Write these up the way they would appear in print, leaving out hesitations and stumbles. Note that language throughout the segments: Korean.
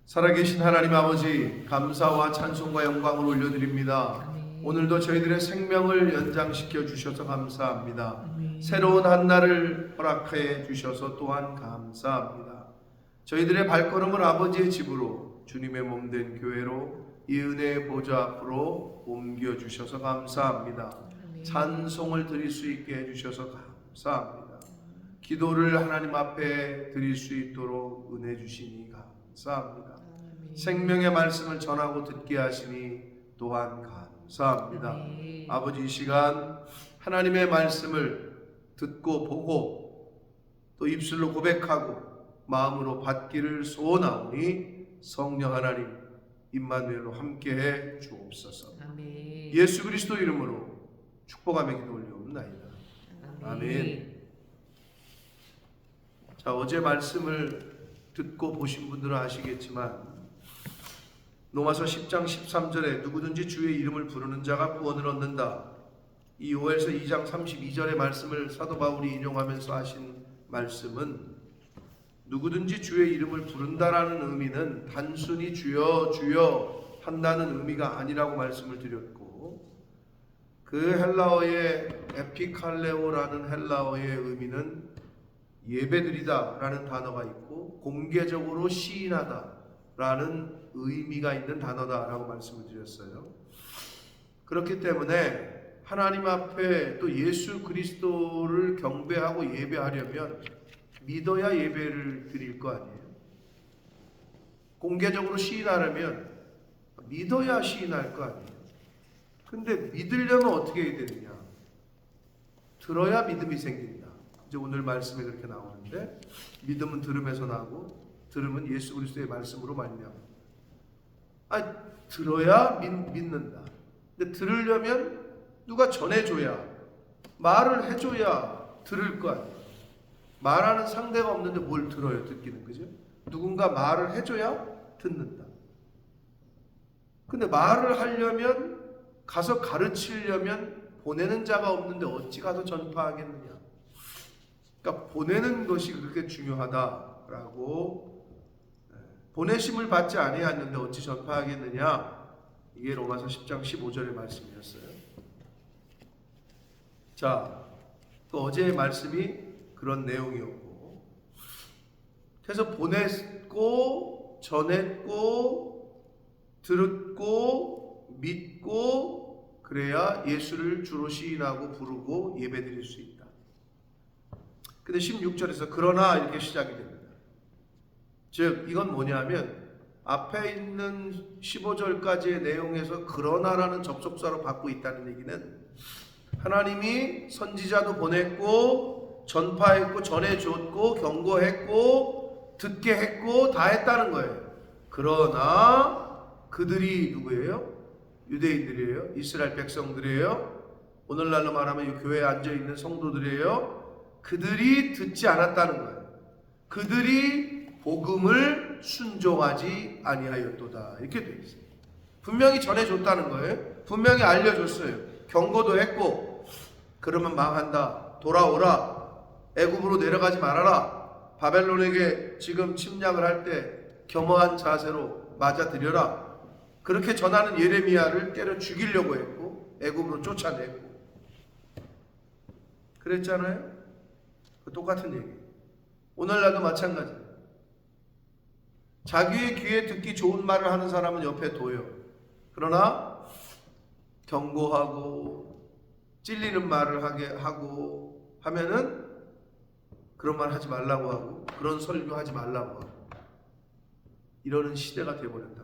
살아계신 하나님 아버지, 감사와 찬송과 영광을 올려드립니다. 아멘. 오늘도 저희들의 생명을 연장시켜 주셔서 감사합니다. 아멘. 새로운 한 날을 허락해 주셔서 또한 감사합니다. 저희들의 발걸음을 아버지의 집으로, 주님의 몸된 교회로, 이 은혜의 보좌 앞으로 옮겨 주셔서 감사합니다. 아멘. 찬송을 드릴 수 있게 해주셔서 감사합니다. 기도를 하나님 앞에 드릴 수 있도록 은혜 주시니 감사합니다. 아멘. 생명의 말씀을 전하고 듣게 하시니 또한 감사합니다. 아멘. 아버지, 이 시간 하나님의 말씀을 듣고 보고 또 입술로 고백하고 마음으로 받기를 소원하오니 성령 하나님 임마누엘로 함께해 주옵소서. 아멘. 예수 그리스도 이름으로 축복하며 기도 올려옵나이다. 아멘. 자, 어제 말씀을 듣고 보신 분들은 아시겠지만 로마서 10장 13절에 누구든지 주의 이름을 부르는 자가 구원을 얻는다. 이 요엘서 2장 32절의 말씀을 사도 바울이 인용하면서 하신 말씀은 누구든지 주의 이름을 부른다라는 의미는 단순히 주여 주여 한다는 의미가 아니라고 말씀을 드렸고, 그 헬라어의 에피칼레오라는 헬라어의 의미는 예배드리다 라는 단어가 있고 공개적으로 시인하다 라는 의미가 있는 단어다 라고 말씀을 드렸어요. 그렇기 때문에 하나님 앞에 또 예수 그리스도를 경배하고 예배하려면 믿어야 예배를 드릴 거 아니에요. 공개적으로 시인하려면 믿어야 시인할 거 아니에요. 근데 믿으려면 어떻게 해야 되느냐? 들어야 믿음이 생긴다. 이제 오늘 말씀에 그렇게 나오는데, 믿음은 들음에서 나고 들음은 예수 그리스도의 말씀으로 말미암아. 들어야 믿는다. 근데 들으려면 누가 전해줘야, 말을 해줘야 들을 거 아니에요. 말하는 상대가 없는데 뭘 들어요? 듣기는, 그죠? 누군가 말을 해줘야 듣는다. 근데 말을 하려면, 가서 가르치려면 보내는 자가 없는데 어찌 가서 전파하겠느냐? 그러니까 보내는 것이 그렇게 중요하다라고, 보내심을 받지 아니하였는데 어찌 전파하겠느냐? 이게 로마서 10장 15절의 말씀이었어요. 자, 또 어제의 말씀이 그런 내용이었고, 그래서 보냈고 전했고 들었고 믿고 그래야 예수를 주로 시인하고 부르고 예배드릴 수 있다. 근데 16절에서 그러나 이렇게 시작이 됩니다. 즉 이건 뭐냐면 앞에 있는 15절까지의 내용에서 그러나라는 접속사로 받고 있다는 얘기는 하나님이 선지자도 보냈고 전파했고 전해줬고 경고했고 듣게 했고 다 했다는 거예요. 그러나 그들이 누구예요? 유대인들이에요. 이스라엘 백성들이에요. 오늘날로 말하면 이 교회에 앉아있는 성도들이에요. 그들이 듣지 않았다는 거예요. 그들이 복음을 순종하지 아니하였도다. 이렇게 되어 있어요. 분명히 전해줬다는 거예요. 분명히 알려줬어요. 경고도 했고, 그러면 망한다. 돌아오라. 애굽으로 내려가지 말아라. 바벨론에게 지금 침략을 할 때 겸허한 자세로 맞아들여라. 그렇게 전하는 예레미야를 때려 죽이려고 했고 애굽으로 쫓아내고 그랬잖아요. 똑같은 얘기. 오늘날도 마찬가지. 자기의 귀에 듣기 좋은 말을 하는 사람은 옆에 둬요. 그러나 경고하고 찔리는 말을 하게 하고 하면은 그런 말 하지 말라고 하고 그런 설교 하지 말라고 하고 이러는 시대가 되어버렸다.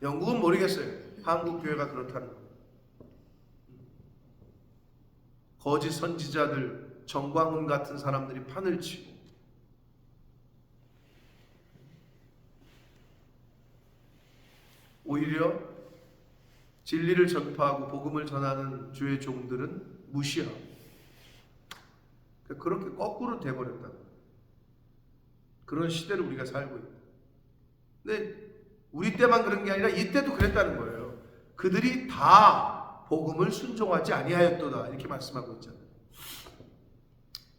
영국은 모르겠어요. 한국 교회가 그렇다는 거. 거짓 선지자들, 정광훈 같은 사람들이 판을 치고 오히려 진리를 전파하고 복음을 전하는 주의 종들은 무시하고 그렇게 거꾸로 돼버렸다고. 그런 시대를 우리가 살고 있다. 근데 우리 때만 그런 게 아니라 이때도 그랬다는 거예요. 그들이 다 복음을 순종하지 아니하였도다. 이렇게 말씀하고 있잖아요.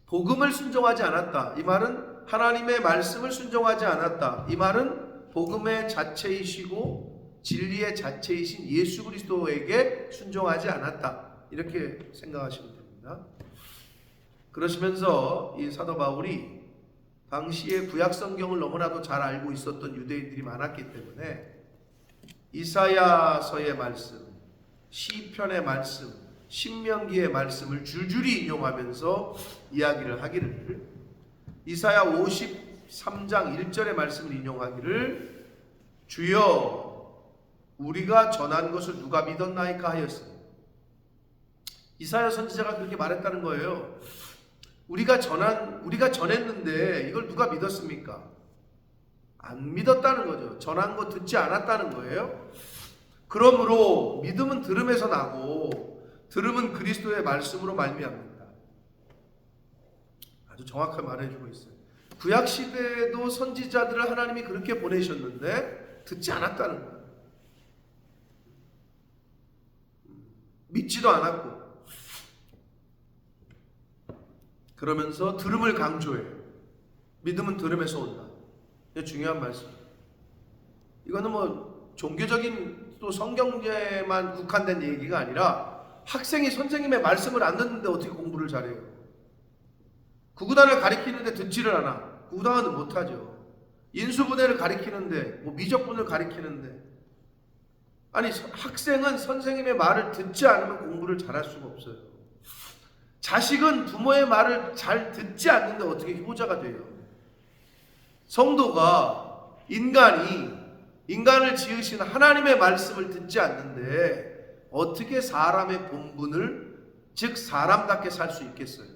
복음을 순종하지 않았다. 이 말은 하나님의 말씀을 순종하지 않았다. 이 말은 복음의 자체이시고 진리의 자체이신 예수 그리스도에게 순종하지 않았다. 이렇게 생각하시면 됩니다. 그러시면서 이 사도 바울이 당시에 구약 성경을 너무나도 잘 알고 있었던 유대인들이 많았기 때문에 이사야서의 말씀, 시편의 말씀, 신명기의 말씀을 줄줄이 인용하면서 이야기를 하기를, 이사야 53장 1절의 말씀을 인용하기를, 주여 우리가 전한 것을 누가 믿었나이까 하였으니, 이사야 선지자가 그렇게 말했다는 거예요. 우리가 전했는데 이걸 누가 믿었습니까? 안 믿었다는 거죠. 전한 거 듣지 않았다는 거예요. 그러므로 믿음은 들음에서 나고 들음은 그리스도의 말씀으로 말미암는다. 아주 정확하게 말해주고 있어요. 구약 시대에도 선지자들을 하나님이 그렇게 보내셨는데 듣지 않았다는 거예요. 믿지도 않았고, 그러면서 들음을 강조해요. 믿음은 들음에서 온다. 이게 중요한 말씀. 이거는 뭐 종교적인 또 성경에만 국한된 얘기가 아니라 학생이 선생님의 말씀을 안 듣는데 어떻게 공부를 잘해요? 구구단을 가리키는데 듣지를 않아. 구구단은 못하죠. 인수분해를 가리키는데, 뭐 미적분을 가리키는데, 아니 학생은 선생님의 말을 듣지 않으면 공부를 잘할 수가 없어요. 자식은 부모의 말을 잘 듣지 않는데 어떻게 효자가 돼요? 성도가 인간을 지으신 하나님의 말씀을 듣지 않는데 어떻게 사람의 본분을, 즉 사람답게 살 수 있겠어요?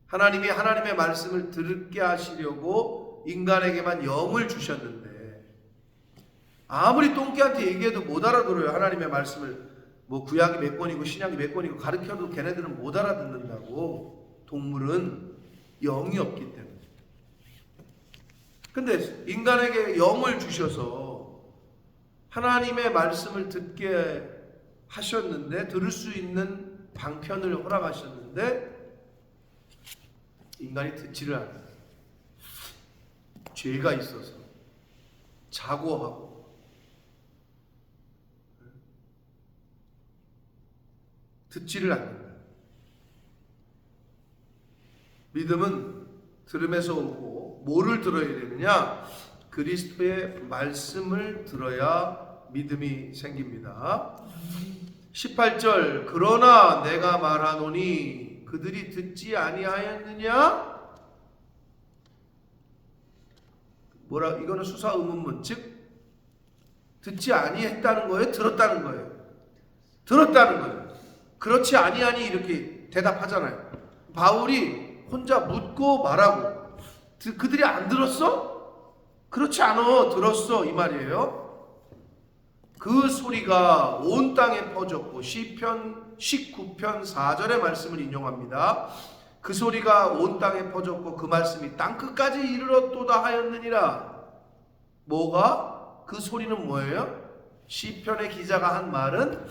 하나님이 하나님의 말씀을 듣게 하시려고 인간에게만 영을 주셨는데 아무리 똥개한테 얘기해도 못 알아들어요. 하나님의 말씀을 뭐 구약이 몇 권이고 신약이 몇 권이고 가르쳐도 걔네들은 못 알아듣는다고. 동물은 영이 없기 때문에. 근데 인간에게 영을 주셔서 하나님의 말씀을 듣게 하셨는데, 들을 수 있는 방편을 허락하셨는데 인간이 듣지를 않아요. 죄가 있어서 자고하고 듣지를 않는다. 믿음은 들음에서 오고, 뭐를 들어야 되느냐? 그리스도의 말씀을 들어야 믿음이 생깁니다. 18절, 그러나 내가 말하노니 그들이 듣지 아니하였느냐? 뭐라? 이거는 수사 의문문, 즉 듣지 아니했다는 거예요? 들었다는 거예요? 들었다는 거예요. 그렇지 아니하니 이렇게 대답하잖아요. 바울이 혼자 묻고 말하고, 그들이 안 들었어? 그렇지 않아. 들었어. 이 말이에요. 그 소리가 온 땅에 퍼졌고, 시편 19편 4절의 말씀을 인용합니다. 그 소리가 온 땅에 퍼졌고 그 말씀이 땅끝까지 이르렀도다 하였느니라. 뭐가? 그 소리는 뭐예요? 시편의 기자가 한 말은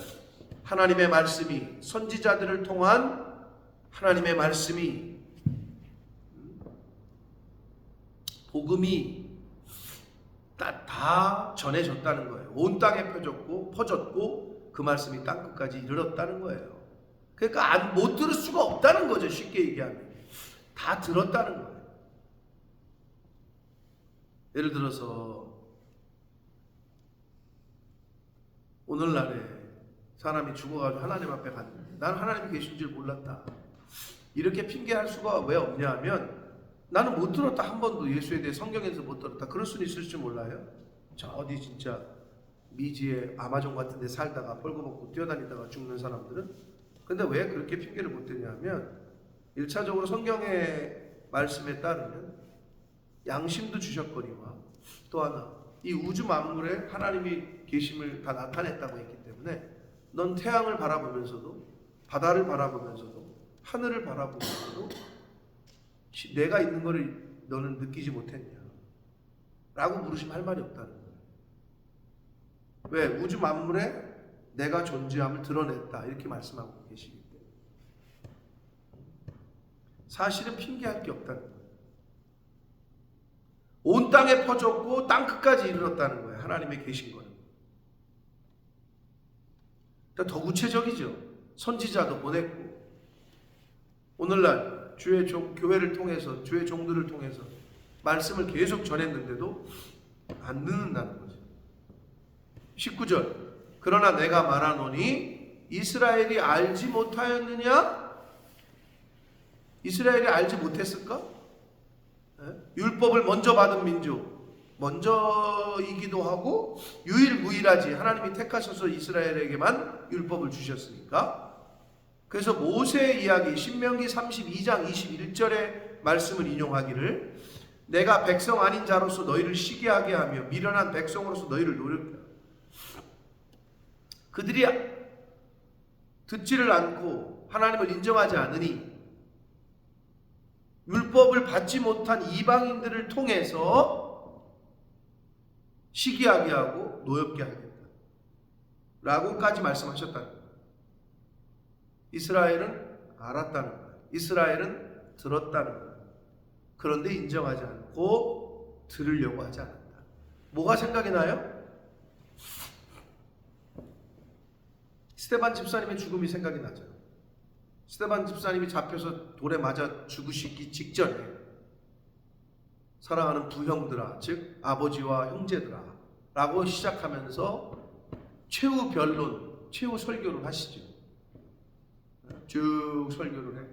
하나님의 말씀이, 선지자들을 통한 하나님의 말씀이, 복음이 다 전해졌다는 거예요. 온 땅에 퍼졌고 그 말씀이 땅끝까지 이르렀다는 거예요. 그러니까 못 들을 수가 없다는 거죠. 쉽게 얘기하면 다 들었다는 거예요. 예를 들어서 오늘날에 사람이 죽어가지고 하나님 앞에 갔는데 나는 하나님이 계신 줄 몰랐다, 이렇게 핑계할 수가 왜 없냐 하면, 나는 못 들었다, 한 번도 예수에 대해 성경에서 못 들었다, 그럴 수는 있을 줄 몰라요. 저 어디 진짜 미지의 아마존 같은 데 살다가 벌거벗고 뛰어다니다가 죽는 사람들은. 근데 왜 그렇게 핑계를 못 대냐 하면, 1차적으로 성경의 말씀에 따르면 양심도 주셨거니와, 또 하나 이 우주 만물에 하나님이 계심을 다 나타냈다고 했기 때문에 넌 태양을 바라보면서도, 바다를 바라보면서도, 하늘을 바라보면서도 내가 있는 것을 너는 느끼지 못했냐 라고 물으시면 할 말이 없다는 거예요. 왜? 우주 만물에 내가 존재함을 드러냈다, 이렇게 말씀하고 계시기 때문에. 사실은 핑계할 게 없다는 거예요. 온 땅에 퍼졌고 땅 끝까지 이르렀다는 거예요. 하나님의 계신 거는. 그러니까 더 구체적이죠. 선지자도 보냈고 오늘날 주의 교회를 통해서 주의 종들을 통해서 말씀을 계속 전했는데도 안 듣는다는 거죠. 19절 그러나 내가 말하노니 이스라엘이 알지 못하였느냐? 이스라엘이 알지 못했을까? 율법을 먼저 받은 민족, 먼저이기도 하고 유일무이하지. 하나님이 택하셔서 이스라엘에게만 율법을 주셨으니까. 그래서 모세의 이야기 신명기 32장 21절의 말씀을 인용하기를 내가 백성 아닌 자로서 너희를 시기하게 하며 미련한 백성으로서 너희를 노력해. 그들이 듣지를 않고 하나님을 인정하지 않으니 율법을 받지 못한 이방인들을 통해서 시기하게 하고 노엽게 하겠다 라고까지 말씀하셨다는 거예요. 이스라엘은 알았다는 거예요. 이스라엘은 들었다는 거예요. 그런데 인정하지 않고 들으려고 하지 않았다. 뭐가 생각이 나요? 스데반 집사님의 죽음이 생각이 나죠. 스데반 집사님이 잡혀서 돌에 맞아 죽으시기 직전에 사랑하는 부형들아, 즉 아버지와 형제들아 라고 시작하면서 최후 변론, 최후 설교를 하시죠. 쭉 설교를 해.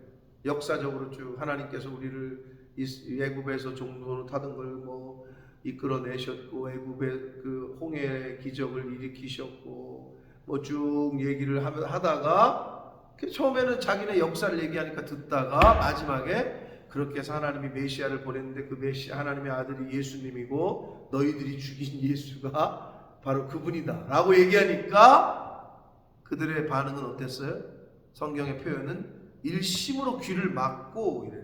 역사적으로 쭉 하나님께서 우리를 애굽에서 종로로 타던 걸 뭐 이끌어내셨고 애굽의 그 홍해의 기적을 일으키셨고 뭐 쭉 얘기를 하다가 처음에는 자기네 역사를 얘기하니까 듣다가 마지막에 그렇게 해서 하나님이 메시아를 보냈는데 그 메시아 하나님의 아들이 예수님이고 너희들이 죽인 예수가 바로 그분이다 라고 얘기하니까 그들의 반응은 어땠어요? 성경의 표현은 일심으로 귀를 막고 이래.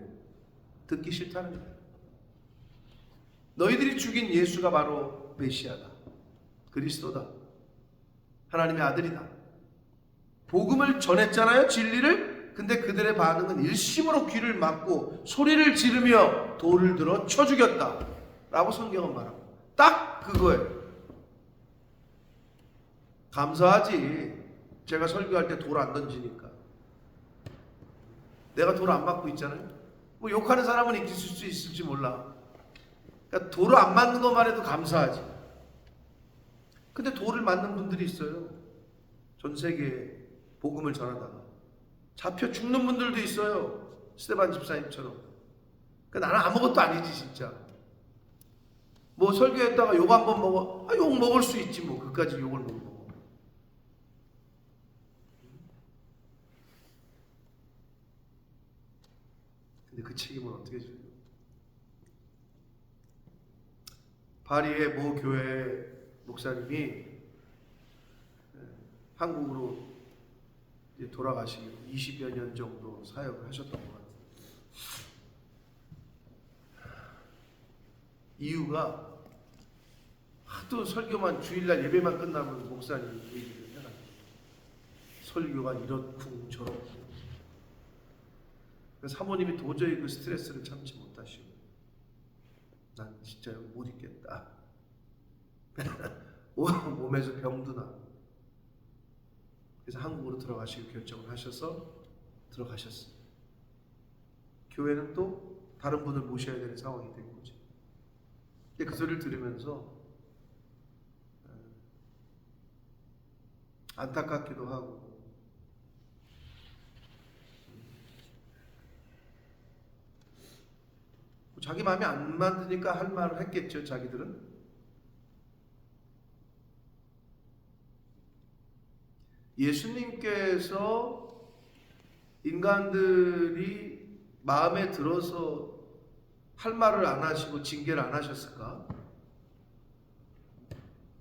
듣기 싫다는 거예요. 너희들이 죽인 예수가 바로 메시아다. 그리스도다. 하나님의 아들이다. 복음을 전했잖아요. 진리를. 근데 그들의 반응은 일심으로 귀를 막고 소리를 지르며 돌을 들어 쳐 죽였다 라고 성경은 말합니다. 딱 그거예요. 감사하지. 제가 설교할 때 돌 안 던지니까. 내가 돌 안 맞고 있잖아요. 뭐 욕하는 사람은 있을 수 있을지 몰라. 그러니까 돌을 안 맞는 것만 해도 감사하지. 근데 돌을 맞는 분들이 있어요. 전 세계에 복음을 전하다가 잡혀 죽는 분들도 있어요. 스데반 집사님처럼. 그러니까 나는 아무것도 아니지 진짜. 뭐 설교했다가 욕 한번 먹어. 욕 먹을 수 있지 뭐. 그까지 욕을 못 먹어. 근데 그 책임을 어떻게 져요? 파리의 모 교회 목사님이 한국으로 돌아가시기로 20여 년 정도 사역을 하셨던 것 같아요. 이유가 하도 설교만 주일날 예배만 끝나면 목사님 얘기를 해가지고 설교가 이렇쿵 저렇쿵. 사모님이 도저히 그 스트레스를 참지 못하시고 난 진짜 못 있겠다. 몸에서 병도 나고. 그래서 한국으로 들어가시기 결정을 하셔서 들어가셨어요. 교회는 또 다른 분을 모셔야 되는 상황이 된 거죠. 근데 그 소리를 들으면서 안타깝기도 하고 자기 마음에 안 맞으니까 할 말을 했겠죠. 자기들은. 예수님께서 인간들이 마음에 들어서 할 말을 안 하시고 징계를 안 하셨을까?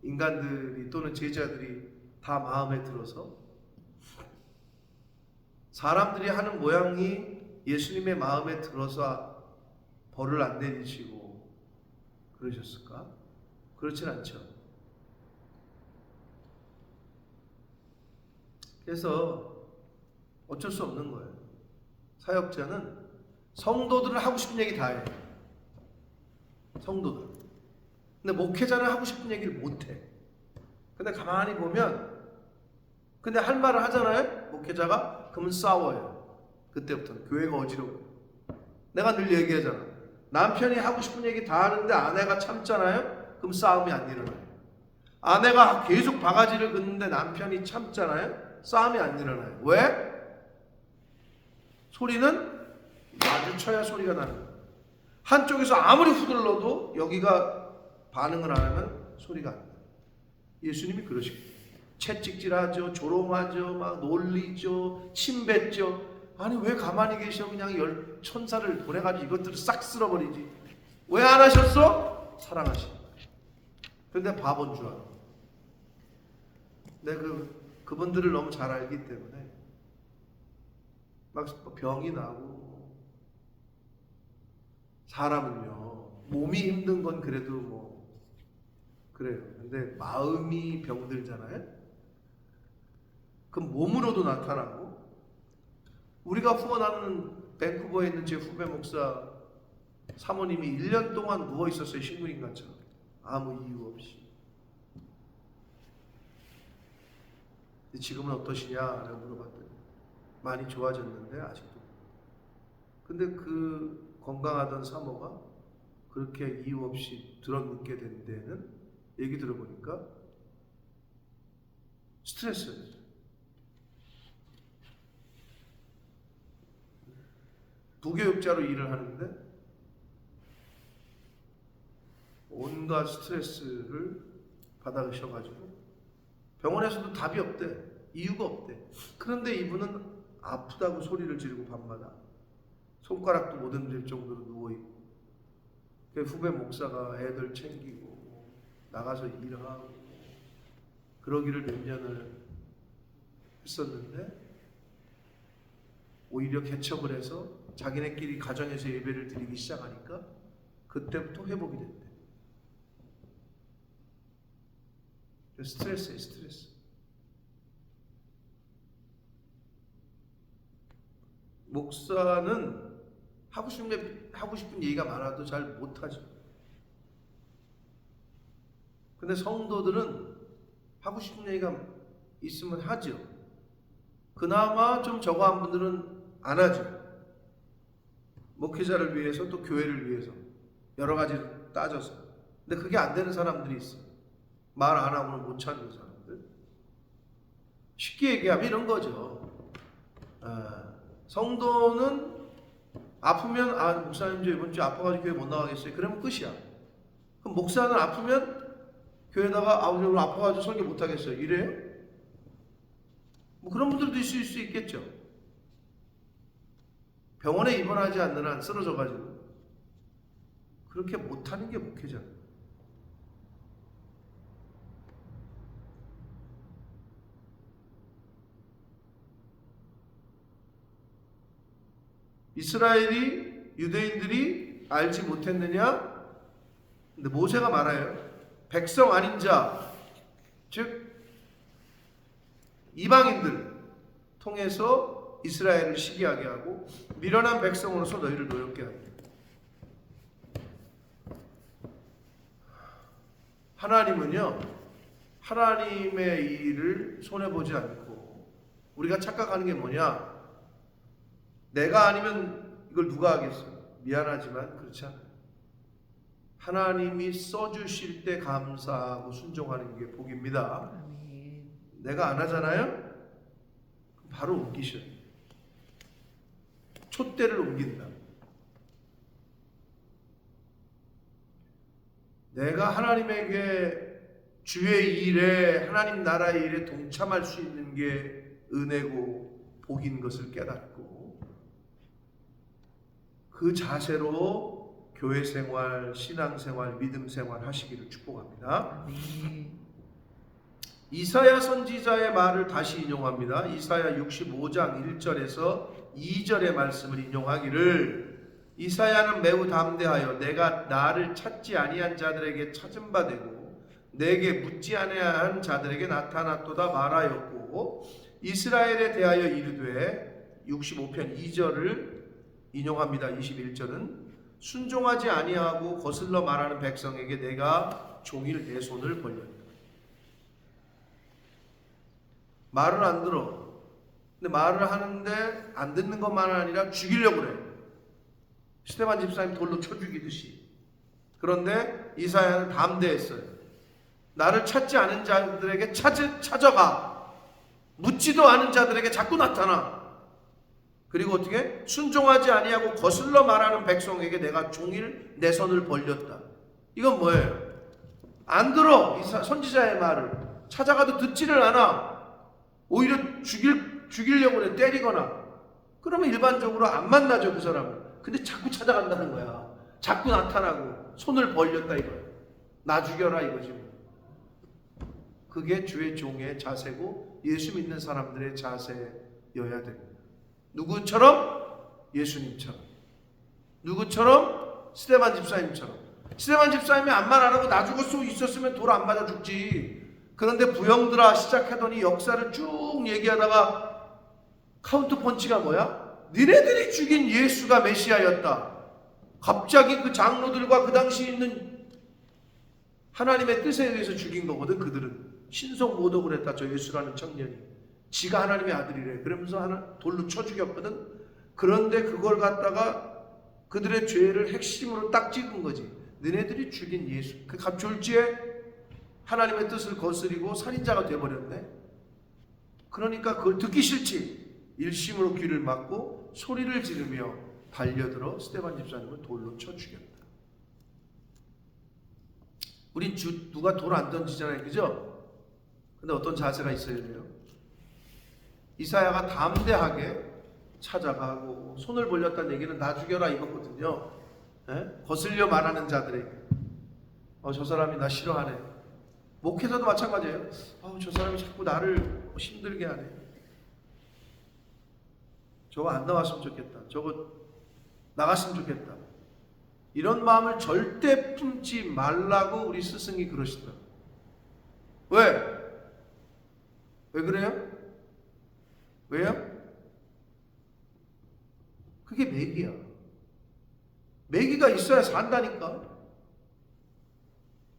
인간들이 또는 제자들이 다 마음에 들어서 사람들이 하는 모양이 예수님의 마음에 들어서 벌을 안 내리시고 그러셨을까? 그렇진 않죠. 그래서 어쩔 수 없는 거예요. 사역자는 성도들은 하고 싶은 얘기 다 해. 성도들. 근데 목회자는 하고 싶은 얘기를 못 해. 근데 가만히 보면 근데 할 말을 하잖아요. 목회자가. 그러면 싸워요. 그때부터는 교회가 어지러워요. 내가 늘 얘기하잖아. 남편이 하고 싶은 얘기 다 하는데 아내가 참잖아요. 그럼 싸움이 안 일어나요. 아내가 계속 바가지를 긋는데 남편이 참잖아요. 싸움이 안 일어나요. 왜? 소리는 마주쳐야 소리가 나는 거예요. 한쪽에서 아무리 후들러도 여기가 반응을 안 하면 소리가 안 나요. 예수님이 그러시거든요. 채찍질하죠, 조롱하죠, 막 놀리죠, 침뱉죠. 아니 왜 가만히 계셔? 그냥 열 천사를 보내가지고 이것들을 싹 쓸어버리지. 왜 안 하셨어? 사랑하시니까. 근데 바본 줄 알아. 근데 그분들을 너무 잘 알기 때문에 막 병이 나고 사람은요 몸이 힘든 건 그래도 뭐 그래요. 근데 마음이 병들잖아요. 그럼 몸으로도 나타나고 우리가 후원하는 밴쿠버에 있는 제 후배 목사 사모님이 1년 동안 누워 있었어요. 식물인간처럼 아무 이유 없이. 지금은 어떠시냐라고 물어봤더니 많이 좋아졌는데 아직도. 근데 그 건강하던 사모가 그렇게 이유 없이 들어눕게 된 데는 얘기 들어보니까 스트레스였어요. 부교육자로 일을 하는데 온갖 스트레스를 받아가셔가지고 병원에서도 답이 없대. 이유가 없대. 그런데 이분은 아프다고 소리를 지르고 밤마다 손가락도 못 흔들 정도로 누워있고 그 후배 목사가 애들 챙기고 나가서 일하고 그러기를 몇 년을 했었는데 오히려 개척을 해서 자기네끼리 가정에서 예배를 드리기 시작하니까 그때부터 회복이 됐대. 스트레스예요, 스트레스. 목사는 하고 싶은 얘기가 많아도 잘 못하죠. 근데 성도들은 하고 싶은 얘기가 있으면 하죠. 그나마 좀 저거한 분들은 안 하죠. 목회자를 위해서 또 교회를 위해서 여러 가지를 따져서. 근데 그게 안 되는 사람들이 있어요. 말 안 하고는 못 찾는 사람들. 쉽게 얘기하면 이런 거죠. 성도는 아프면 목사님 저 이번 주에 아파가지고 교회 못 나가겠어요. 그러면 끝이야. 그럼 목사는 아프면 교회에다가 오늘 아파가지고 설교 못 하겠어요. 이래요? 뭐 그런 분들도 있을 수 있겠죠. 병원에 입원하지 않는 한 쓰러져가지고 그렇게 못하는 게 목회자예요. 이스라엘이 유대인들이 알지 못했느냐? 근데 모세가 말해요. 백성 아닌 자, 즉 이방인들 통해서 이스라엘을 시기하게 하고 미련한 백성으로서 너희를 노엽게 하게. 하나님은요, 하나님의 일을 손해보지 않고 우리가 착각하는 게 뭐냐? 내가 아니면 이걸 누가 하겠어? 미안하지만 그렇지 않아요. 하나님이 써주실 때 감사하고 순종하는 게 복입니다. 내가 안 하잖아요? 바로 옮기셔요. 촛대를 옮긴다. 내가 하나님에게 주의 일에 하나님 나라의 일에 동참할 수 있는 게 은혜고 복인 것을 깨닫고 그 자세로 교회 생활, 신앙 생활, 믿음 생활 하시기를 축복합니다. 이사야 선지자의 말을 다시 인용합니다. 이사야 65장 1절에서 2절의 말씀을 인용하기를 이사야는 매우 담대하여 내가 나를 찾지 아니한 자들에게 찾은 바 되고 내게 묻지 아니한 자들에게 나타났도다 말하였고 이스라엘에 대하여 이르되 65편 2절을 인용합니다. 21절은 순종하지 아니하고 거슬러 말하는 백성에게 내가 종일 내 손을 벌렸다. 말을 안 들어. 근데 말을 하는데 안 듣는 것만 아니라 죽이려고 그래. 스데반 집사님 돌로 쳐 죽이듯이. 그런데 이사야는 담대했어요. 나를 찾지 않은 자들에게 찾아가. 묻지도 않은 자들에게 자꾸 나타나. 그리고 어떻게? 순종하지 아니하고 거슬러 말하는 백성에게 내가 종일 내 손을 벌렸다. 이건 뭐예요? 안 들어. 선지자의 말을. 찾아가도 듣지를 않아. 오히려 죽이려고 그래. 때리거나. 그러면 일반적으로 안 만나죠, 그 사람을. 근데 자꾸 찾아간다는 거야. 자꾸 나타나고 손을 벌렸다 이거야. 나 죽여라 이거지. 그게 주의 종의 자세고 예수 믿는 사람들의 자세여야 됩니다. 누구처럼? 예수님처럼. 누구처럼? 스데반 집사님처럼. 스데반 집사님이 암만 안 하고 나 죽을 수 있었으면 돌 안 맞아 죽지. 그런데 부형들아 시작하더니 역사를 쭉 얘기하다가 카운트 펀치가 뭐야? 니네들이 죽인 예수가 메시아였다. 갑자기 그 장로들과 그 당시 있는 하나님의 뜻에 의해서 죽인 거거든. 그들은 신성 모독을 했다. 저 예수라는 청년이 지가 하나님의 아들이래. 그러면서 돌로 쳐 죽였거든. 그런데 그걸 갖다가 그들의 죄를 핵심으로 딱 찍은 거지. 너네들이 죽인 예수. 그 졸지에 하나님의 뜻을 거스리고 살인자가 되어버렸네. 그러니까 그걸 듣기 싫지. 일심으로 귀를 막고 소리를 지르며 달려들어 스데반 집사님을 돌로 쳐 죽였다. 우린 누가 돌 안 던지잖아요, 그죠? 근데 어떤 자세가 있어야 돼요? 이사야가 담대하게 찾아가고 손을 벌렸다는 얘기는 나 죽여라 이거거든요. 거슬려 말하는 자들에게 저 사람이 나 싫어하네. 목회자도 마찬가지예요. 저 사람이 자꾸 나를 힘들게 하네. 저거 안 나왔으면 좋겠다. 저거 나갔으면 좋겠다. 이런 마음을 절대 품지 말라고 우리 스승이 그러시더라고요. 왜? 왜 그래요? 왜요? 그게 매기야. 매기가 있어야 산다니까.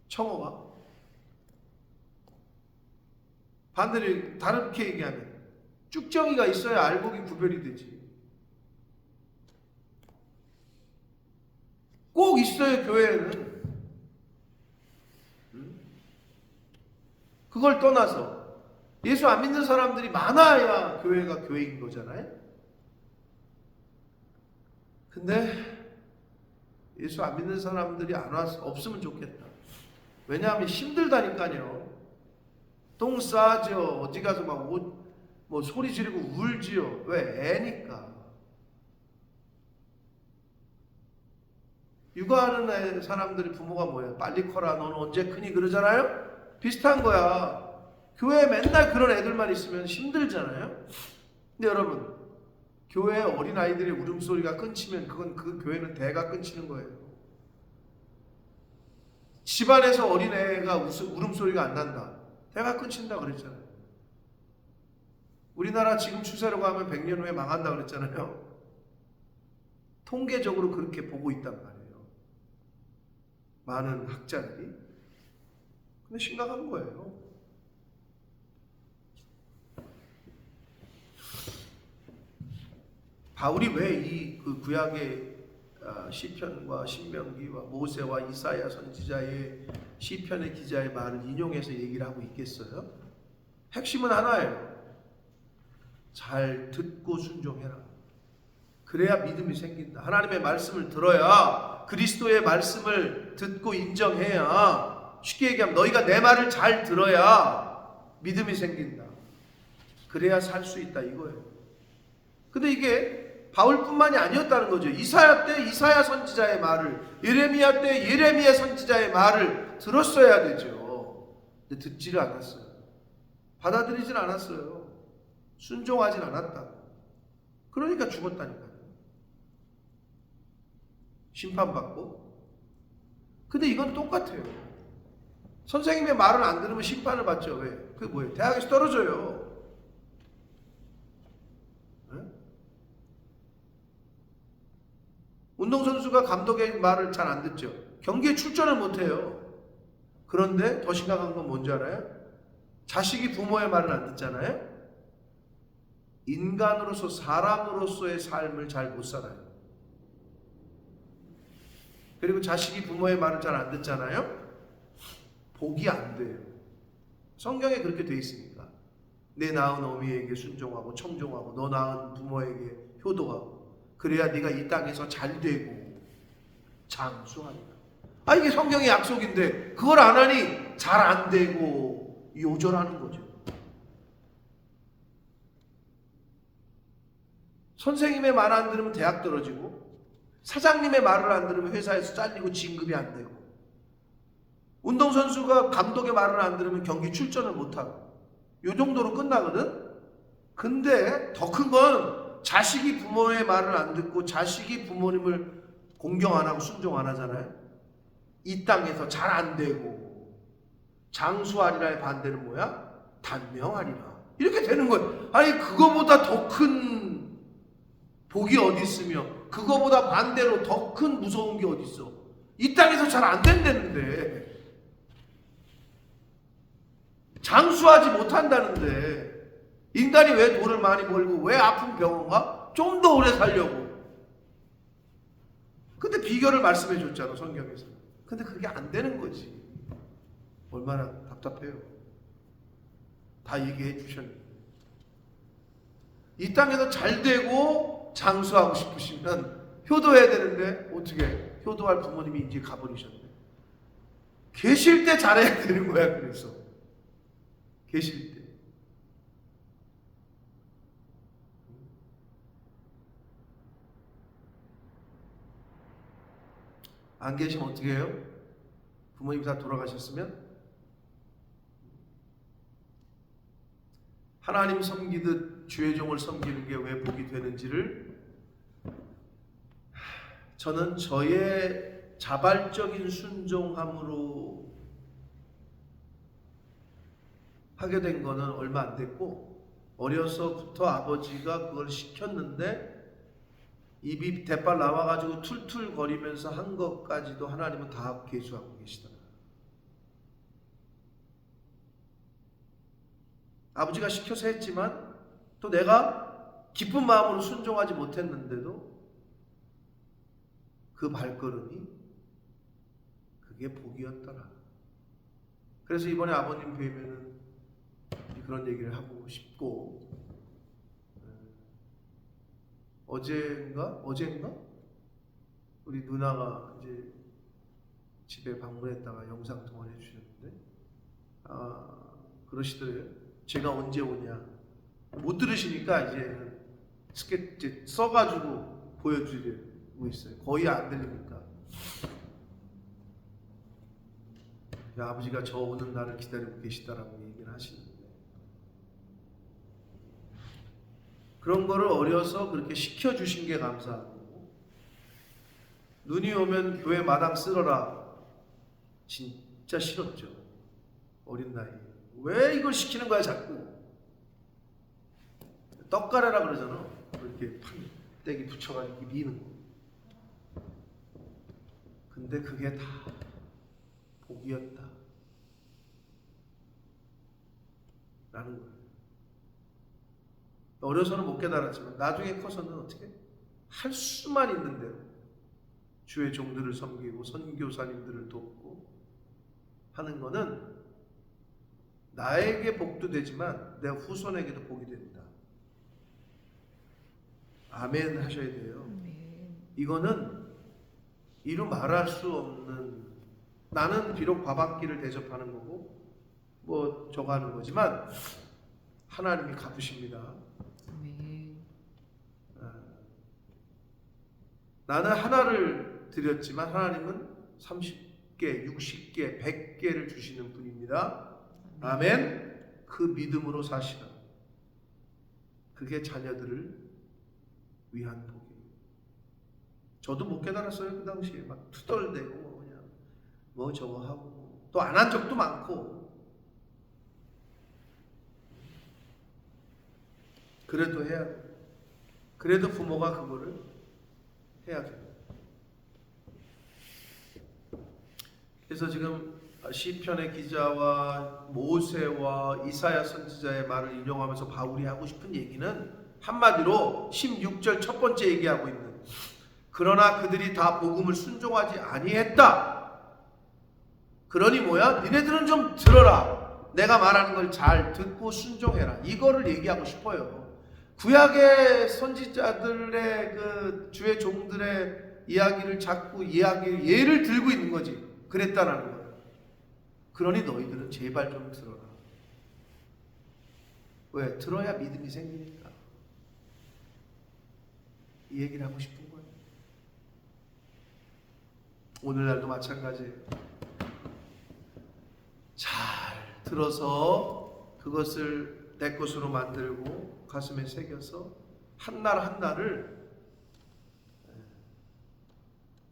청어가. 반대로 다르게 얘기하면 쭉정이가 있어야 알곡이 구별이 되지. 꼭 있어요, 교회에는. 그걸 떠나서 예수 안 믿는 사람들이 많아야 교회가 교회인 거잖아요. 근데 예수 안 믿는 사람들이 없으면 좋겠다. 왜냐하면 힘들다니까요. 똥 싸죠. 어디 가서 막 소리 지르고 울지요. 왜? 애니까. 육아하는 사람들이 부모가 뭐예요? 빨리 커라. 너는 언제 크니? 그러잖아요. 비슷한 거야. 교회에 맨날 그런 애들만 있으면 힘들잖아요. 근데 여러분, 교회 어린아이들의 울음소리가 끊치면 그건 그 교회는 대가 끊치는 거예요. 집안에서 어린애가 울음소리가 안 난다. 대가 끊친다 그랬잖아요. 우리나라 지금 추세로 가면 100년 후에 망한다 그랬잖아요. 통계적으로 그렇게 보고 있단 말이에요. 많은 학자들이. 근데 심각한 거예요. 바울이 왜 이 구약의 시편과 신명기와 모세와 이사야 선지자의 시편의 기자의 말을 인용해서 얘기를 하고 있겠어요? 핵심은 하나예요. 잘 듣고 순종해라. 그래야 믿음이 생긴다. 하나님의 말씀을 들어야, 그리스도의 말씀을 듣고 인정해야, 쉽게 얘기하면 너희가 내 말을 잘 들어야 믿음이 생긴다. 그래야 살 수 있다 이거예요. 근데 이게 바울뿐만이 아니었다는 거죠. 이사야 때 이사야 선지자의 말을, 예레미야 때 예레미야 선지자의 말을 들었어야 되죠. 근데 듣지를 않았어요. 받아들이질 않았어요. 순종하진 않았다. 그러니까 죽었다니까요. 심판받고. 근데 이건 똑같아요. 선생님의 말을 안 들으면 심판을 받죠. 왜? 그게 뭐예요? 대학에서 떨어져요. 운동선수가 감독의 말을 잘 안 듣죠. 경기에 출전을 못해요. 그런데 더 심각한 건 뭔지 알아요? 자식이 부모의 말을 안 듣잖아요. 인간으로서 사람으로서의 삶을 잘 못 살아요. 그리고 자식이 부모의 말을 잘 안 듣잖아요. 복이 안 돼요. 성경에 그렇게 돼 있으니까. 내 낳은 어미에게 순종하고 청종하고 너 낳은 부모에게 효도하고 그래야 네가 이 땅에서 잘 되고 장수하리라. 이게 성경의 약속인데 그걸 안 하니 잘 안 되고 요절하는 거죠. 선생님의 말 안 들으면 대학 떨어지고 사장님의 말을 안 들으면 회사에서 잘리고 진급이 안 되고 운동선수가 감독의 말을 안 들으면 경기 출전을 못하고 요 정도로 끝나거든. 근데 더 큰 건 자식이 부모의 말을 안 듣고 자식이 부모님을 공경 안 하고 순종 안 하잖아요. 이 땅에서 잘 안 되고 장수하리라의 반대는 뭐야? 단명하리라. 이렇게 되는 거예요. 그거보다 더 큰 복이 어디 있으며 그거보다 반대로 더 큰 무서운 게 어디 있어? 이 땅에서 잘 안 된다는데 장수하지 못한다는데 인간이 왜 돈을 많이 벌고 왜 아픈 병원 가? 좀 더 오래 살려고. 근데 비결을 말씀해 줬잖아 성경에서. 근데 그게 안 되는 거지. 얼마나 답답해요. 다 얘기해 주셨는데 이 땅에서 잘 되고 장수하고 싶으시면 효도해야 되는데 어떻게 효도할 부모님이 이제 가버리셨네. 계실 때 잘해야 되는 거야. 그래서 계실 때 안 계시면 어떻게 해요? 부모님 다 돌아가셨으면 하나님 섬기듯 주의 종을 섬기는 게 왜 복이 되는지를 저는 저의 자발적인 순종함으로 하게 된 거는 얼마 안 됐고 어려서부터 아버지가 그걸 시켰는데 입이 대빨 나와가지고 툴툴거리면서 한 것까지도 하나님은 다 계수하고 계시더라. 아버지가 시켜서 했지만 또 내가 기쁜 마음으로 순종하지 못했는데도 그 발걸음이 그게 복이었더라. 그래서 이번에 아버님 뵈면은 그런 얘기를 하고 싶고 어젠가 우리 누나가 이제 집에 방문했다가 영상 통화를 해주셨는데 그러시더래요. 제가 언제 오냐. 못 들으시니까 이제 스케치 써가지고 보여주고 있어요. 거의 안 들리니까. 아버지가 저 오는 날을 기다리고 계시다라고 얘기를 하시는데 그런 거를 어려서 그렇게 시켜주신 게 감사하고 눈이 오면 교회 마당 쓸어라 진짜 싫었죠. 어린 나이에 왜 이걸 시키는 거야 자꾸. 떡가래라 그러잖아. 이렇게 판때기 붙여가지고 미는 거. 근데 그게 다 복이었다 라는 거예요. 어려서는 못 깨달았지만 나중에 커서는 어떻게 할 수만 있는 대로 주의 종들을 섬기고 선교사님들을 돕고 하는 거는 나에게 복도 되지만 내 후손에게도 복이 된다. 아멘 하셔야 돼요. 이거는 이루 말할 수 없는, 나는 비록 밥 한 끼를 대접하는 거고 뭐 저거 하는 거지만 하나님이 갚으십니다. 나는 하나를 드렸지만 하나님은 30개, 60개, 100개를 주시는 분입니다. 아멘. 그 믿음으로 사시라. 그게 자녀들을 위한 복이에요. 저도 못 깨달았어요. 그 당시에 막 투덜대고 그냥 뭐 저거 하고 또 안 한 적도 많고. 그래도 해야 돼. 그래도 부모가 그거를 해야 돼. 그래서 지금 시편의 기자와 모세와 이사야 선지자의 말을 인용하면서 바울이 하고 싶은 얘기는 한마디로 16절 첫 번째 얘기하고 있는, 그러나 그들이 다 복음을 순종하지 아니했다. 그러니 뭐야? 니네들은 좀 들어라. 내가 말하는 걸 잘 듣고 순종해라. 이거를 얘기하고 싶어요. 구약의 선지자들의 그 주의 종들의 이야기를 자꾸 예를 들고 있는 거지. 그랬다라는 거예요. 그러니 너희들은 제발 좀 들어라. 왜? 들어야 믿음이 생기니까. 이 얘기를 하고 싶은 거예요. 오늘날도 마찬가지예요. 잘 들어서 그것을 내 것으로 만들고 가슴에 새겨서 한 날 한 날을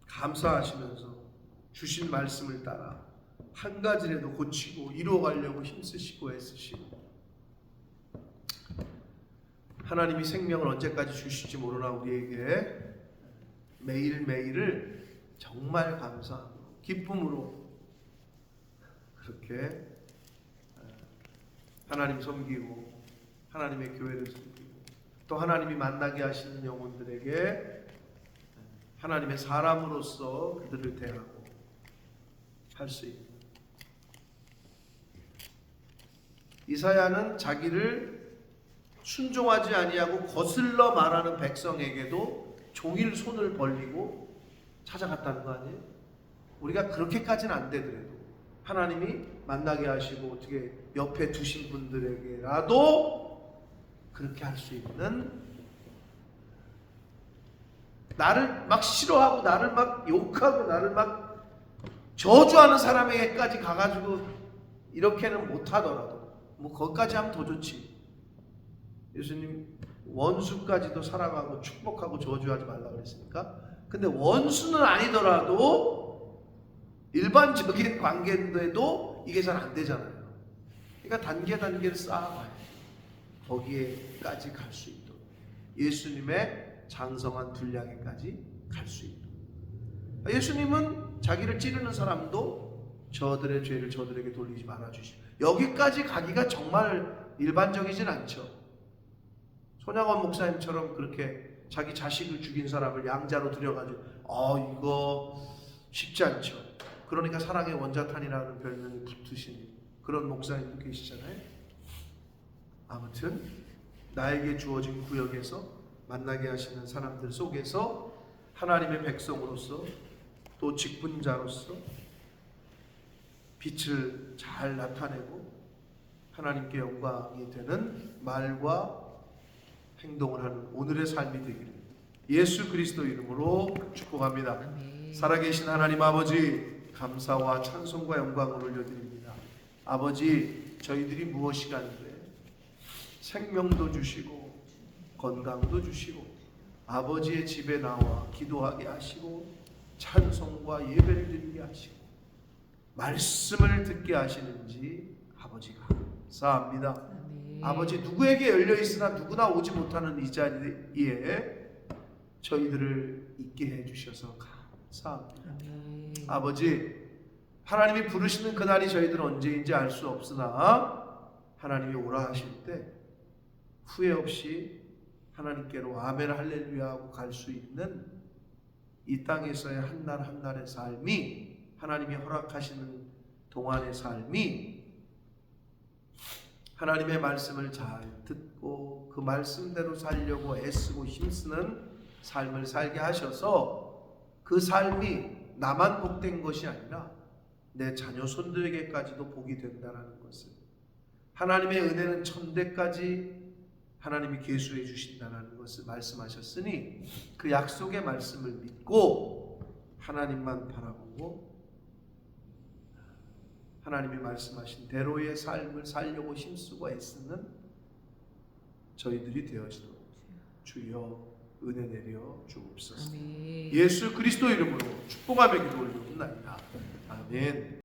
감사하시면서 주신 말씀을 따라 한 가지라도 고치고 이루어가려고 힘쓰시고 애쓰시고, 하나님이 생명을 언제까지 주실지 모르나 우리에게 매일매일을 정말 감사하고 기쁨으로 그렇게 하나님 섬기고 하나님의 교회를 섬기고 또 하나님이 만나게 하시는 영혼들에게 하나님의 사람으로서 그들을 대하고 할 수 있는, 이사야는 자기를 순종하지 아니하고 거슬러 말하는 백성에게도 종일 손을 벌리고 찾아갔다는 거 아니에요? 우리가 그렇게까지는 안 되더라도 하나님이 만나게 하시고 어떻게 옆에 두신 분들에게라도 그렇게 할 수 있는, 나를 막 싫어하고 나를 막 욕하고 나를 막 저주하는 사람에게까지 가가지고 이렇게는 못하더라도 뭐 거기까지 하면 더 좋지. 예수님 원수까지도 사랑하고 축복하고 저주하지 말라고 그랬으니까. 근데 원수는 아니더라도 일반적인 관계인데도 이게 잘 안 되잖아요. 그러니까 단계를 쌓아가야 돼. 거기에까지 갈 수 있도록, 예수님의 장성한 분량에까지 갈 수 있도록. 예수님은 자기를 찌르는 사람도 저들의 죄를 저들에게 돌리지 말아주시오. 여기까지 가기가 정말 일반적이진 않죠. 손양원 목사님처럼 그렇게 자기 자식을 죽인 사람을 양자로 들여가지고 이거 쉽지 않죠. 그러니까 사랑의 원자탄이라는 별명이 붙으신 그런 목사님도 계시잖아요. 아무튼 나에게 주어진 구역에서 만나게 하시는 사람들 속에서 하나님의 백성으로서 또 직분자로서 빛을 잘 나타내고 하나님께 영광이 되는 말과 행동을 하는 오늘의 삶이 되기를 예수 그리스도 이름으로 축복합니다. 살아계신 하나님 아버지, 감사와 찬송과 영광을 올려드립니다. 아버지, 저희들이 무엇이간데 생명도 주시고 건강도 주시고 아버지의 집에 나와 기도하게 하시고 찬송과 예배를 드리게 하시고 말씀을 듣게 하시는지 아버지가 감사합니다. 아버지, 누구에게 열려있으나 누구나 오지 못하는 이 자리에 저희들을 있게 해주셔서 감사합니다. 아버지, 하나님이 부르시는 그날이 저희들은 언제인지 알 수 없으나 하나님이 오라 하실 때 후회 없이 하나님께로 아멘 할렐루야 하고 갈 수 있는 이 땅에서의 한 날 한 날의 삶이, 하나님이 허락하시는 동안의 삶이 하나님의 말씀을 잘 듣고 그 말씀대로 살려고 애쓰고 힘쓰는 삶을 살게 하셔서 그 삶이 나만 복된 것이 아니라 내 자녀 손들에게까지도 복이 된다는 것을, 하나님의 은혜는 천대까지 하나님이 계수해 주신다는 것을 말씀하셨으니 그 약속의 말씀을 믿고 하나님만 바라보고 하나님이 말씀하신 대로의 삶을 살려고 힘쓰고 애쓰는 저희들이 되어지도록 주여 은혜 내려 주옵소서. 예수 그리스도 이름으로 축복하며 기도 올리옵나이다. 아멘.